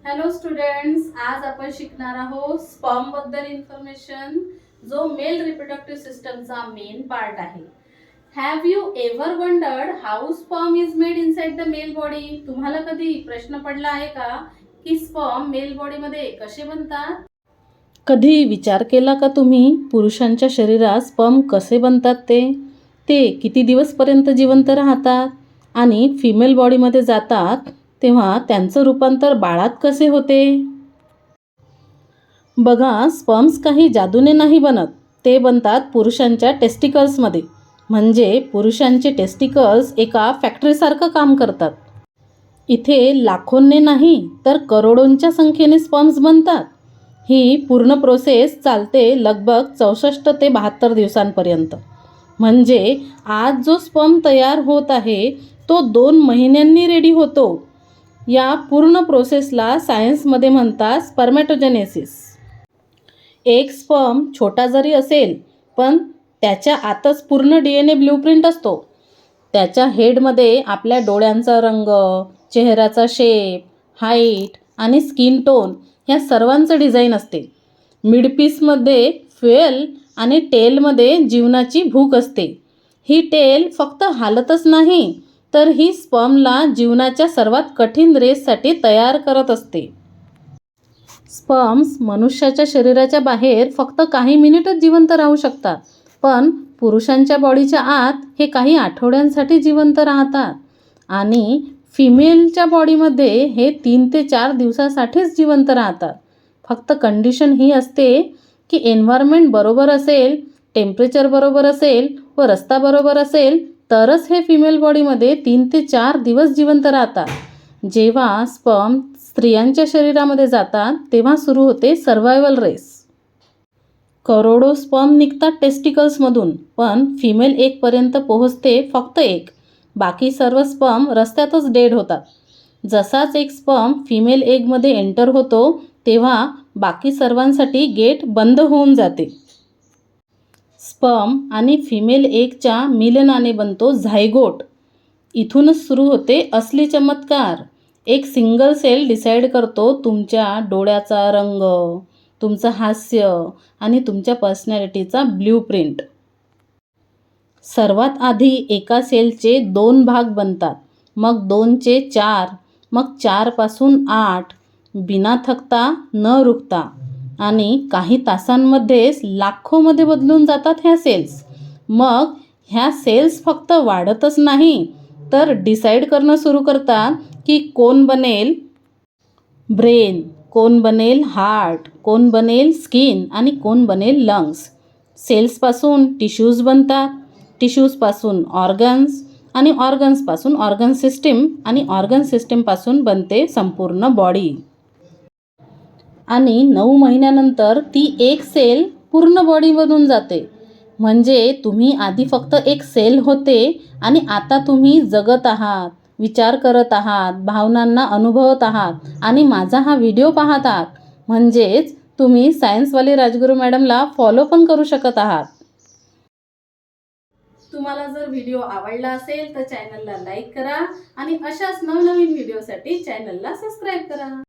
Hello students, आज आपण शिकणार आहोत स्पर्म बद्दल इन्फॉर्मेशन, जो मेल रिप्रोडक्टिव्ह सिस्टमचा मेन पार्ट आहे. Have you ever wondered how sperm is made inside the male body? तुम्हाला कधी प्रश्न पडला आहे का की स्पर्म मेल बॉडीमध्ये कसे बनतात? कधी विचार केला का तुम्ही पुरुषांच्या शरीरात स्पर्म कसे बनतात ते किती दिवसपर्यंत जिवंत राहतात आणि फिमेल बॉडीमध्ये जातात तेव्हा त्यांचं रूपांतर बाळात कसे होते? बघा, स्पर्म्स काही जादूने नाही बनत. ते बनतात पुरुषांच्या टेस्टिकल्समध्ये. म्हणजे पुरुषांचे टेस्टिकल्स एका फॅक्टरीसारखं काम करतात. इथे लाखोंने नाही तर करोडोंच्या संख्येने स्पर्म्स बनतात. ही पूर्ण प्रोसेस चालते लगभग 64 ते 72 दिवसांपर्यंत. म्हणजे आज जो स्पर्म तयार होत आहे तो 2 महिन्यांनी रेडी होतो. या पूर्ण प्रोसेसला सायन्समध्ये म्हणतात स्पर्मॅटोजेनेसिस. एक स्पर्म छोटा जरी असेल पण त्याच्या आतच पूर्ण DNA ब्ल्यूप्रिंट असतो. त्याच्या हेडमध्ये आपल्या डोळ्यांचा रंग, चेहऱ्याचा शेप, हाईट आणि स्किन टोन ह्या सर्वांचं डिझाईन असते. मिडपीसमध्ये फ्युएल आणि टेलमध्ये जीवनाची भूक असते. ही टेल फक्त हालतच नाही तर ही स्पर्मला जीवनाच्या सर्वात कठीण रेससाठी तयार करत असते. स्पर्म्स मनुष्याच्या शरीराच्या बाहेर फक्त काही मिनिटच जिवंत राहू शकतात, पण पुरुषांच्या बॉडीच्या आत हे काही आठवड्यांसाठी जिवंत राहतात आणि फिमेलच्या बॉडीमध्ये हे 3 ते 4 दिवसासाठीच जिवंत राहतात. फक्त कंडिशन ही असते की एन्व्हायरमेंट बरोबर असेल, टेम्परेचर बरोबर असेल व रस्ता बरोबर असेल तरच हे फिमेल बॉडीमध्ये 3 ते 4 दिवस जिवंत राहतात. जेव्हा स्पर्म स्त्रियांच्या शरीरामध्ये जातात तेव्हा सुरू होते सर्व्हायवल रेस. करोडो स्पर्म निघतात टेस्टिकल्समधून, पण फिमेल एकपर्यंत पोहोचते फक्त एक. बाकी सर्व स्पर्म रस्त्यातच डेड होतात. जसाच एक स्पर्म फिमेल एगमध्ये एंटर होतो तेव्हा बाकी सर्वांसाठी गेट बंद होऊन जाते. स्पर्म आणि फिमेल एगच्या मिलनाने बनतो झायगोट. इथूनच सुरू होते असली चमत्कार. एक सिंगल सेल डिसाईड करतो तुमच्या डोळ्याचा रंग, तुमचं हास्य आणि तुमच्या पर्सनॅलिटीचा ब्ल्यूप्रिंट. सर्वात आधी एका सेलचे 2 भाग बनतात, मग 2चे 4, मग 4 पासून 8, बिना थकता न रुकता. आणि काही तासांमध्येच लाखोमध्ये बदलून जातात ह्या सेल्स. मग ह्या सेल्स फक्त वाढतच नाही तर डिसाईड करणं सुरू करतात की कोण बनेल ब्रेन, कोण बनेल हार्ट, कोण बनेल स्किन आणि कोण बनेल लंग्स. सेल्सपासून टिश्यूज बनतात, टिश्यूजपासून ऑर्गन्स आणि ऑर्गन्सपासून ऑर्गन सिस्टीम आणि ऑर्गन सिस्टीमपासून बनते संपूर्ण बॉडी. आणि 9 महिन्यानंतर ती एक सेल पूर्ण बॉडी बनून जाते. म्हणजे तुम्ही आधी फक्त एक सेल होते आणि आता तुम्ही जगत आहात, विचार करत आहात, भावनांना अनुभवत आहात आणि माझा हा व्हिडिओ पाहत आहात. म्हणजेच तुम्ही सायन्सवाले राजगुरू मॅडमला फॉलो पण करू शकत आहात. तुम्हाला जर व्हिडिओ आवडला असेल तर चॅनलला लाईक करा आणि अशाच नवनवीन व्हिडिओसाठी चॅनलला सबस्क्राईब करा.